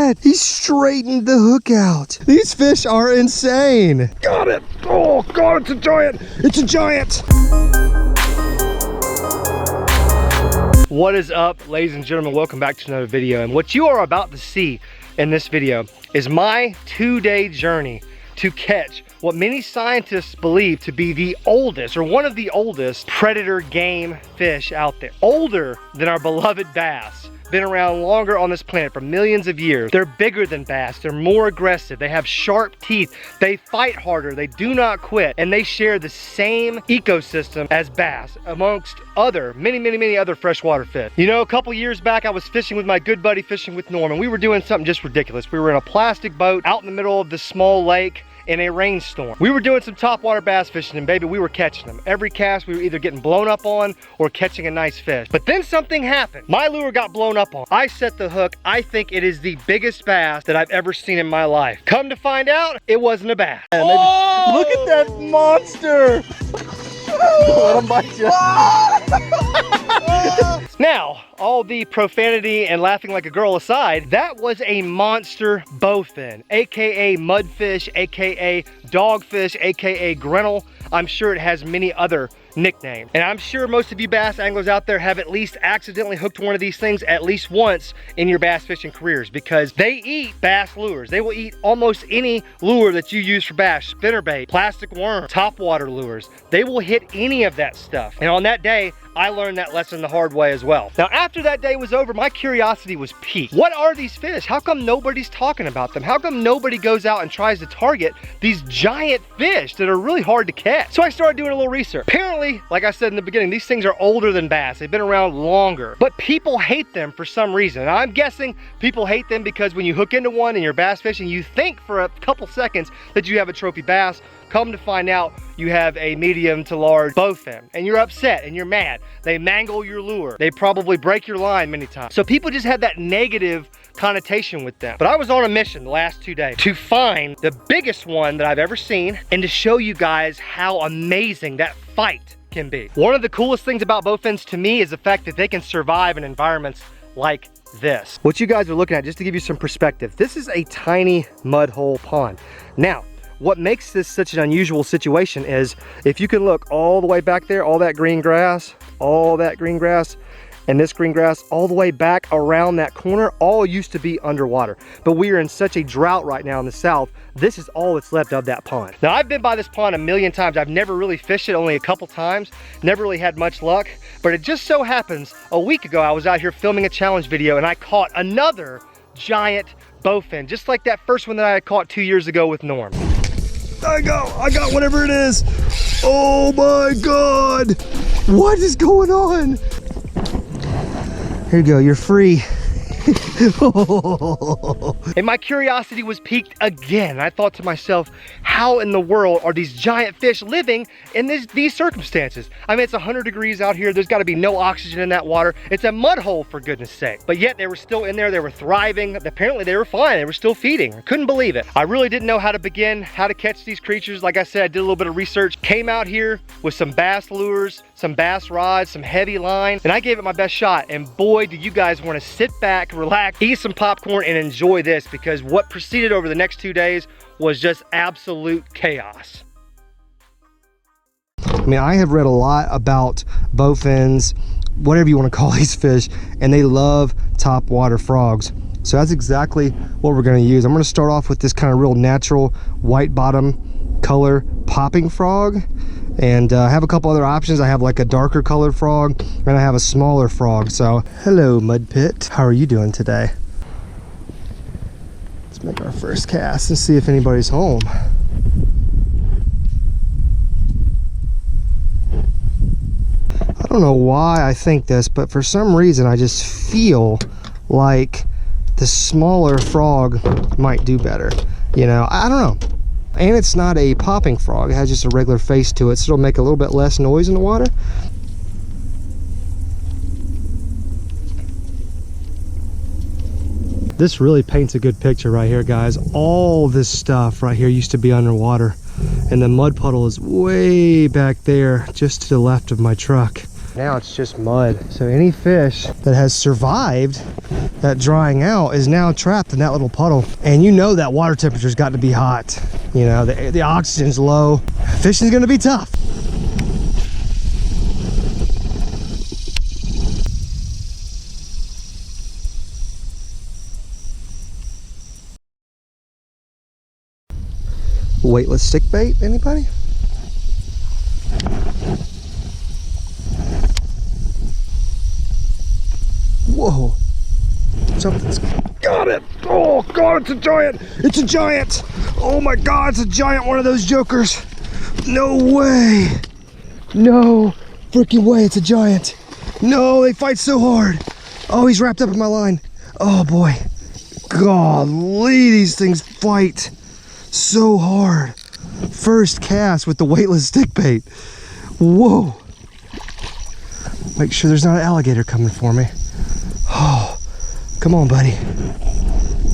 that? He straightened the hook out. These fish are insane. Got it. Oh God, it's a giant. It's a giant. What is up, ladies and gentlemen? Welcome back to another video. And what you are about to see in this video is my 2-day journey to catch what many scientists believe to be the oldest, or one of the oldest, predator game fish out there. Older than our beloved bass. Been around longer on this planet for millions of years. They're bigger than bass, they're more aggressive, they have sharp teeth, they fight harder, they do not quit, and they share the same ecosystem as bass, amongst other, many other freshwater fish. You know, a couple years back, I was fishing with my good buddy, Fishing with Norm, and we were doing something just ridiculous. We were in a plastic boat out in the middle of this small lake in a rainstorm. We were doing some topwater bass fishing, and baby, we were catching them. Every cast, we were either getting blown up on or catching a nice fish. But then something happened. My lure got blown up on. I set the hook. I think it is the biggest bass that I've ever seen in my life. Come to find out, it wasn't a bass. Oh! Look at that monster. Let him bite you. Now, all the profanity and laughing like a girl aside, that was a monster bowfin, AKA mudfish, AKA dogfish, AKA grinnell. I'm sure it has many other nicknames. And I'm sure most of you bass anglers out there have at least accidentally hooked one of these things at least once in your bass fishing careers, because they eat bass lures. They will eat almost any lure that you use for bass, spinnerbait, plastic worm, topwater lures. They will hit any of that stuff. And on that day, I learned that lesson the hard way as well. Now, after that day was over, my curiosity was piqued. What are these fish? How come nobody's talking about them? How come nobody goes out and tries to target these giant fish that are really hard to catch? So I started doing a little research. Apparently, like I said in the beginning, these things are older than bass. They've been around longer, but people hate them for some reason. And I'm guessing people hate them because when you hook into one and you're bass fishing, you think for a couple seconds that you have a trophy bass. Come to find out, you have a medium to large bowfin, and you're upset and you're mad. They mangle your lure. They probably break your line many times. So people just have that negative connotation with them. But I was on a mission the last 2 days to find the biggest one that I've ever seen and to show you guys how amazing that fight can be. One of the coolest things about bowfins to me is the fact that they can survive in environments like this. What you guys are looking at, just to give you some perspective, this is a tiny mud hole pond. Now, what makes this such an unusual situation is if you can look all the way back there, all that green grass, and this green grass all the way back around that corner, all used to be underwater. But we are in such a drought right now in the south, this is all that's left of that pond. Now, I've been by this pond a million times. I've never really fished it, only a couple times. Never really had much luck. But it just so happens, a week ago, I was out here filming a challenge video and I caught another giant bowfin, just like that first one that I had caught 2 years ago with Norm. I got whatever it is. Oh my God. What is going on? Here you go, you're free. And my curiosity was piqued again. I thought to myself, how in the world are these giant fish living in these circumstances? I mean, it's 100 degrees out here. There's got to be no oxygen in that water. It's a mud hole, for goodness sake. But yet they were still in there. They were thriving. Apparently they were fine. They were still feeding. I couldn't believe it. I really didn't know how to begin, how to catch these creatures. Like I said, I did a little bit of research. Came out here with some bass lures, some bass rods, some heavy line, and I gave it my best shot. And boy, do you guys want to sit back, relax, eat some popcorn, and enjoy this, because what proceeded over the next 2 days was just absolute chaos. I mean, I have read a lot about bowfins, whatever you want to call these fish, and they love topwater frogs. So that's exactly what we're going to use. I'm going to start off with this kind of real natural white bottom color popping frog, and I have a couple other options. I have like a darker colored frog, and I have a smaller frog. So hello, mud pit, how are you doing today? Let's make our first cast and see if anybody's home. I don't know why I think this, but for some reason I just feel like the smaller frog might do better. You know, I don't know. And it's not a popping frog, it has just a regular face to it, so it'll make a little bit less noise in the water. This really paints a good picture right here, guys. All this stuff right here used to be underwater, and the mud puddle is way back there, just to the left of my truck. Now it's just mud. So any fish that has survived that drying out is now trapped in that little puddle. And you know that water temperature's got to be hot. You know, the oxygen's low. Fishing's gonna be tough. Weightless stick bait, anybody? Whoa, something's got it. Oh God, it's a giant. It's a giant. Oh my God, it's a giant one of those jokers. No way. No freaking way, it's a giant. No, they fight so hard. Oh, he's wrapped up in my line. Oh boy. Golly, these things fight so hard. First cast with the weightless stick bait. Whoa. Make sure there's not an alligator coming for me. Oh, come on, buddy.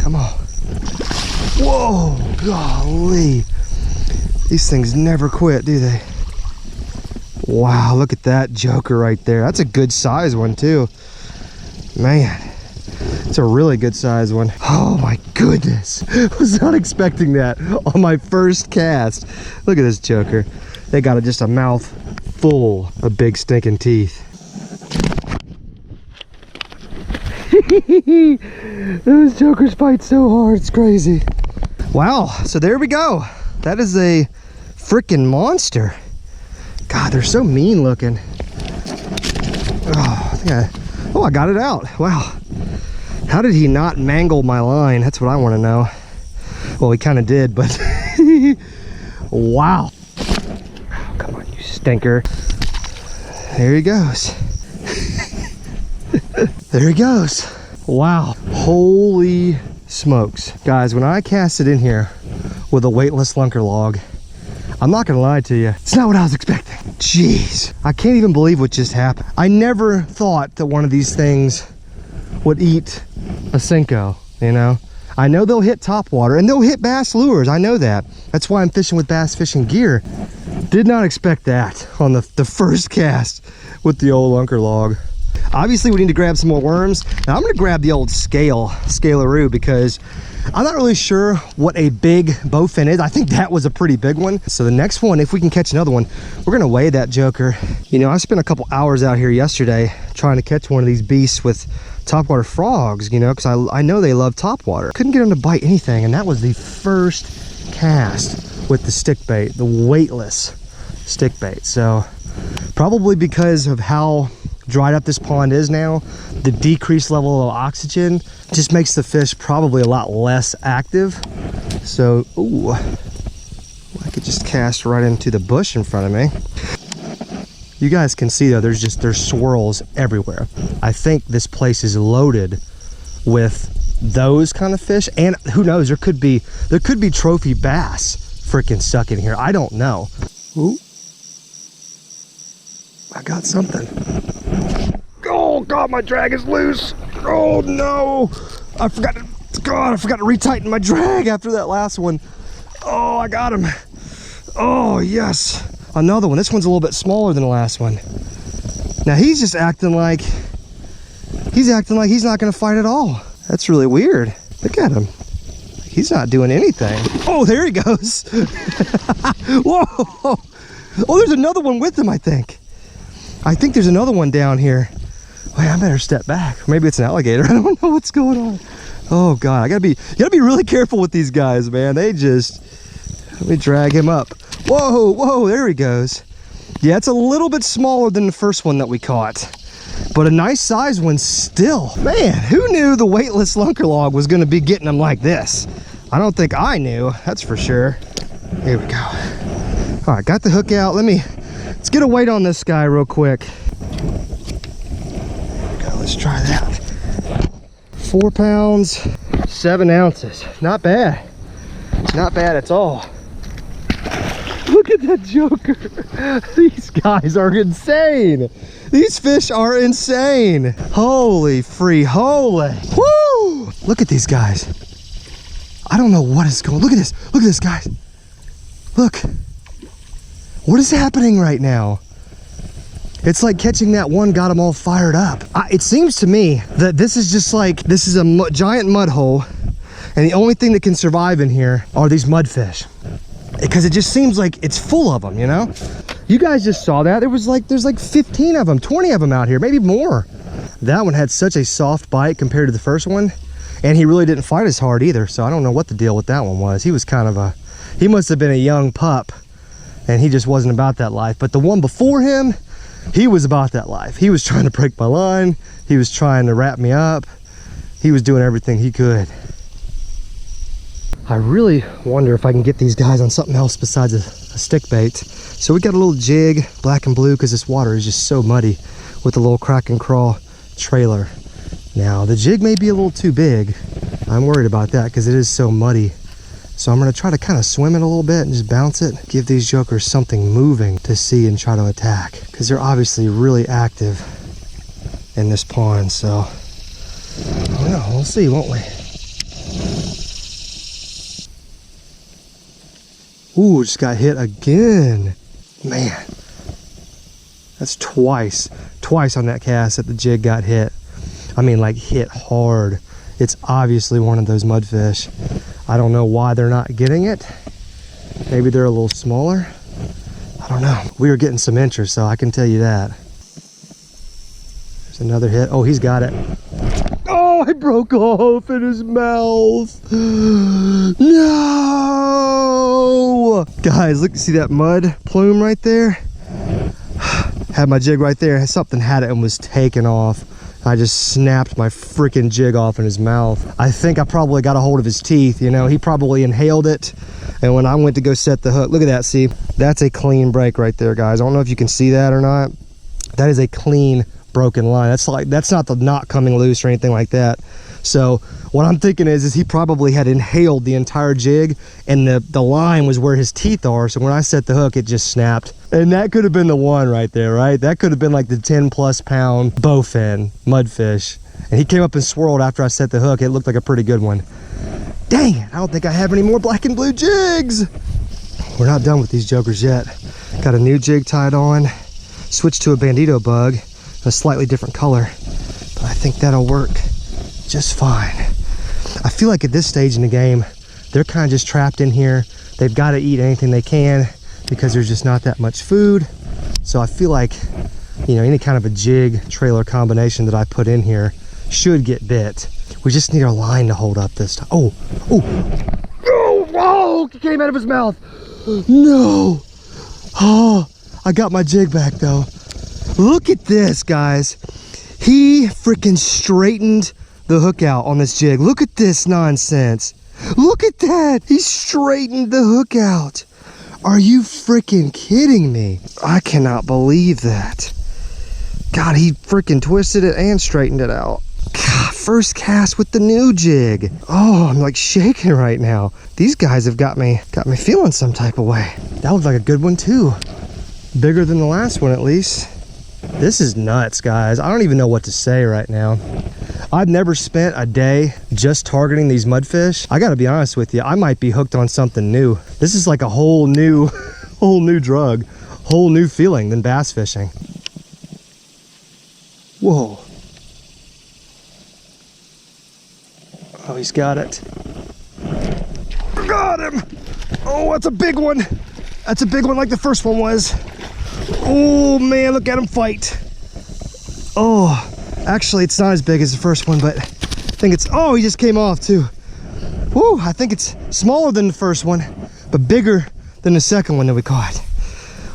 Come on. Whoa, golly. These things never quit, do they? Wow, look at that joker right there. That's a good size one too. Man, it's a really good size one. Oh my goodness. I was not expecting that on my first cast. Look at this joker. They got just a mouth full of big stinking teeth. Those jokers fight so hard, it's crazy. Wow, so there we go. That is a freaking monster. God, they're so mean looking. Oh, I got it out. Wow. How did he not mangle my line? That's what I want to know. Well, he kind of did, but wow. Oh, come on, you stinker. There he goes. There he goes. Wow. Holy smokes. Guys, when I cast it in here with a weightless lunker log, I'm not gonna lie to you, it's not what I was expecting. Jeez, I can't even believe what just happened. I never thought that one of these things would eat a Senko, you know? I know they'll hit top water and they'll hit bass lures, I know that. That's why I'm fishing with bass fishing gear. Did not expect that on the first cast with the old lunker log. Obviously we need to grab some more worms. Now I'm gonna grab the old scalaroo, because I'm not really sure what a big bowfin is. I think that was a pretty big one. So the next one, if we can catch another one, we're gonna weigh that joker. You know, I spent a couple hours out here yesterday trying to catch one of these beasts with topwater frogs, you know, because I know they love topwater. Couldn't get them to bite anything, and that was the first cast with the stick bait, the weightless stick bait. So probably because of how dried up this pond is now, the decreased level of oxygen just makes the fish probably a lot less active. So, ooh, I could just cast right into the bush in front of me. You guys can see though, there's swirls everywhere. I think this place is loaded with those kind of fish, and who knows, there could be trophy bass freaking stuck in here. I don't know. Ooh, I got something. Oh God, my drag is loose. Oh no, I forgot to retighten my drag after that last one. Oh, I got him. Oh yes, another one. This one's a little bit smaller than the last one. Now he's just acting like he's not gonna fight at all. That's really weird. Look at him. He's not doing anything. Oh, there he goes. Whoa. Oh, there's another one with him, I think. There's another one down here. Wait, I better step back. Maybe it's an alligator. I don't know what's going on. Oh God, you gotta be really careful with these guys, man. Let me drag him up. Whoa, whoa, there he goes. Yeah, it's a little bit smaller than the first one that we caught, but a nice size one still. Man, who knew the weightless lunker log was gonna be getting them like this? I don't think I knew, that's for sure. Here we go. All right, got the hook out. Let's get a weight on this guy real quick. Let's try that. 4 pounds, 7 ounces. Not bad. Not bad at all. Look at that joker. These guys are insane. These fish are insane. Holy free holy. Woo! Look at these guys. I don't know what is going on. Look at this. Look at this, guys. Look. What is happening right now? It's like catching that one got them all fired up. It seems to me that this is just like, this is a giant mud hole, and the only thing that can survive in here are these mudfish. Because it just seems like it's full of them, you know? You guys just saw that. There's like 15 of them, 20 of them out here, maybe more. That one had such a soft bite compared to the first one, and he really didn't fight as hard either, so I don't know what the deal with that one was. He was kind of he must have been a young pup, and he just wasn't about that life. But the one before him, he was about that life. He was trying to break my line. He was trying to wrap me up. He was doing everything he could. I really wonder if I can get these guys on something else besides a stick bait. So we got a little jig, black and blue, because this water is just so muddy, with a little crack and crawl trailer. Now the jig may be a little too big. I'm worried about that because it is so muddy. So I'm going to try to kind of swim it a little bit and just bounce it. Give these jokers something moving to see and try to attack, because they're obviously really active in this pond. So I don't know, we'll see, won't we? Ooh, just got hit again. Man, that's twice on that cast that the jig got hit. I mean, like hit hard. It's obviously one of those mudfish. I don't know why they're not getting it. Maybe they're a little smaller. I don't know. We are getting some interest, so I can tell you that. There's another hit. Oh, he's got it. Oh, I broke off in his mouth. No! Guys, look, see that mud plume right there? Had my jig right there. Something had it and was taken off. I just snapped my freaking jig off in his mouth. I think I probably got a hold of his teeth, you know? He probably inhaled it. And when I went to go set the hook, look at that, see? That's a clean break right there, guys. I don't know if you can see that or not. That is a clean broken line. That's not the knot coming loose or anything like that. So what I'm thinking is he probably had inhaled the entire jig, and the line was where his teeth are. So when I set the hook, it just snapped. And that could have been the one right there, right? That could have been like the 10+ pound bowfin mudfish. And he came up and swirled after I set the hook. It looked like a pretty good one. Dang it, I don't think I have any more black and blue jigs. We're not done with these jokers yet. Got a new jig tied on. Switched to a bandito bug, a slightly different color. But I think that'll work just fine. I feel like at this stage in the game, they're kind of just trapped in here. They've got to eat anything they can because there's just not that much food. So I feel like, you know, any kind of a jig trailer combination that I put in here should get bit. We just need our line to hold up this time. Oh, it came out of his mouth. No. Oh, I got my jig back though. Look at this, guys. He freaking straightened the hook out on this jig. Look at this nonsense. Look at that. He straightened the hook out. Are you freaking kidding me? I cannot believe that. God, he freaking twisted it and straightened it out. God, first cast with the new jig. Oh, I'm like shaking right now. These guys have got me feeling some type of way. That looked like a good one too. Bigger than the last one at least. This is nuts, guys. I don't even know what to say right now. I've never spent a day just targeting these mudfish. I gotta be honest with you, I might be hooked on something new. This is like a whole new drug, whole new feeling than bass fishing. Whoa. Oh, he's got it. Got him. Oh, that's a big one. That's a big one like the first one was. Oh man, look at him fight. Oh, actually it's not as big as the first one, but I think it's, oh, he just came off too. Woo, I think it's smaller than the first one, but bigger than the second one that we caught.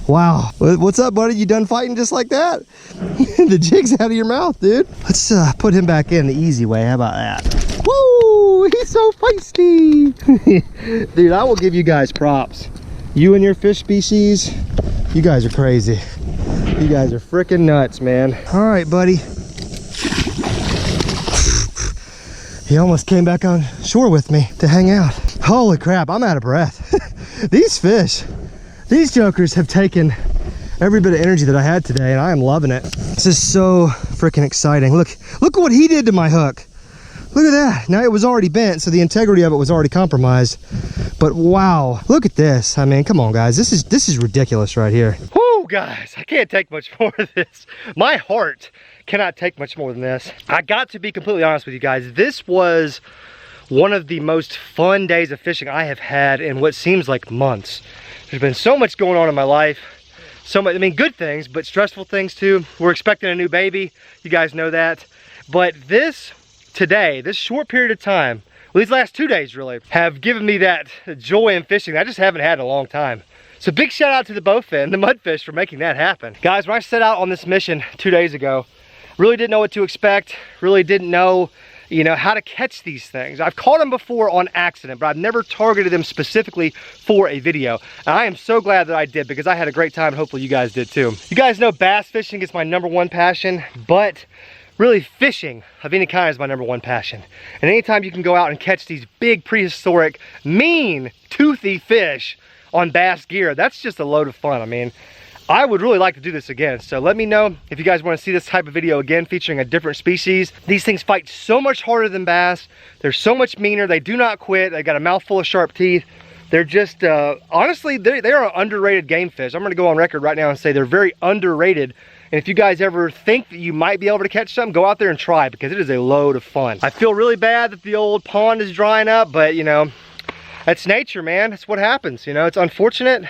Wow, what's up, buddy? You done fighting just like that? The jig's out of your mouth, dude. Let's put him back in the easy way, how about that? Woo, he's so feisty. Dude, I will give you guys props. You and your fish species, you guys are crazy. You guys are freaking nuts, man. All right, buddy. He almost came back on shore with me to hang out. Holy crap, I'm out of breath. These fish, these jokers have taken every bit of energy that I had today, and I am loving it. This is so freaking exciting. Look what he did to my hook. Look at that. Now it was already bent, so the integrity of it was already compromised. But wow, look at this. I mean, come on, guys. This is ridiculous right here. Woo! guys, I can't take much more of this. My heart cannot take much more than this. I got to be completely honest with you guys. This was one of the most fun days of fishing I have had in what seems like months. There's been so much going on in my life. So much, I mean, good things, but stressful things too. We're expecting a new baby. You guys know that. But this short period of time, well, these last 2 days really, have given me that joy in fishing that I just haven't had in a long time. So big shout out to the bowfin, the mudfish, for making that happen. Guys, when I set out on this mission 2 days ago, really didn't know what to expect, really didn't know, you know, how to catch these things. I've caught them before on accident, but I've never targeted them specifically for a video. And I am so glad that I did, because I had a great time, and hopefully you guys did too. You guys know bass fishing is my #1 passion, but really fishing of any kind is my #1 passion. And anytime you can go out and catch these big prehistoric, mean, toothy fish on bass gear, that's just a load of fun. I mean, I would really like to do this again. So let me know if you guys want to see this type of video again featuring a different species. These things fight so much harder than bass. They're so much meaner. They do not quit. They got a mouthful of sharp teeth. They're just, honestly, they are an underrated game fish. I'm gonna go on record right now and say they're very underrated. And if you guys ever think that you might be able to catch something, go out there and try, because it is a load of fun. I feel really bad that the old pond is drying up, but you know, that's nature, man. That's what happens. You know, it's unfortunate.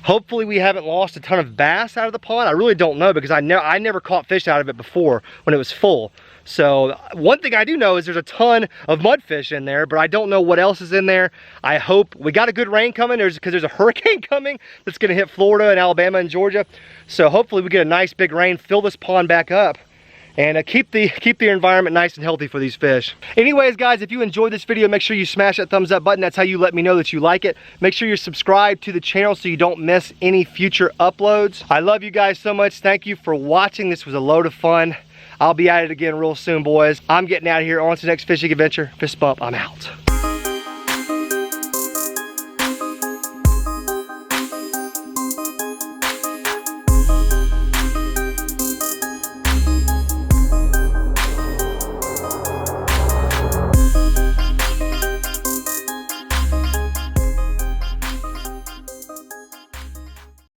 Hopefully we haven't lost a ton of bass out of the pond. I really don't know, because I never caught fish out of it before when it was full. So one thing I do know is there's a ton of mudfish in there, but I don't know what else is in there. I hope we got a good rain coming, because there's a hurricane coming that's gonna hit Florida and Alabama and Georgia. So hopefully we get a nice big rain, fill this pond back up, and keep the environment nice and healthy for these fish. Anyways, guys, if you enjoyed this video, make sure you smash that thumbs up button. That's how you let me know that you like it. Make sure you're subscribed to the channel so you don't miss any future uploads. I love you guys so much. Thank you for watching. This was a load of fun. I'll be at it again real soon, boys. I'm getting out of here. On to the next fishing adventure. Fist bump, I'm out.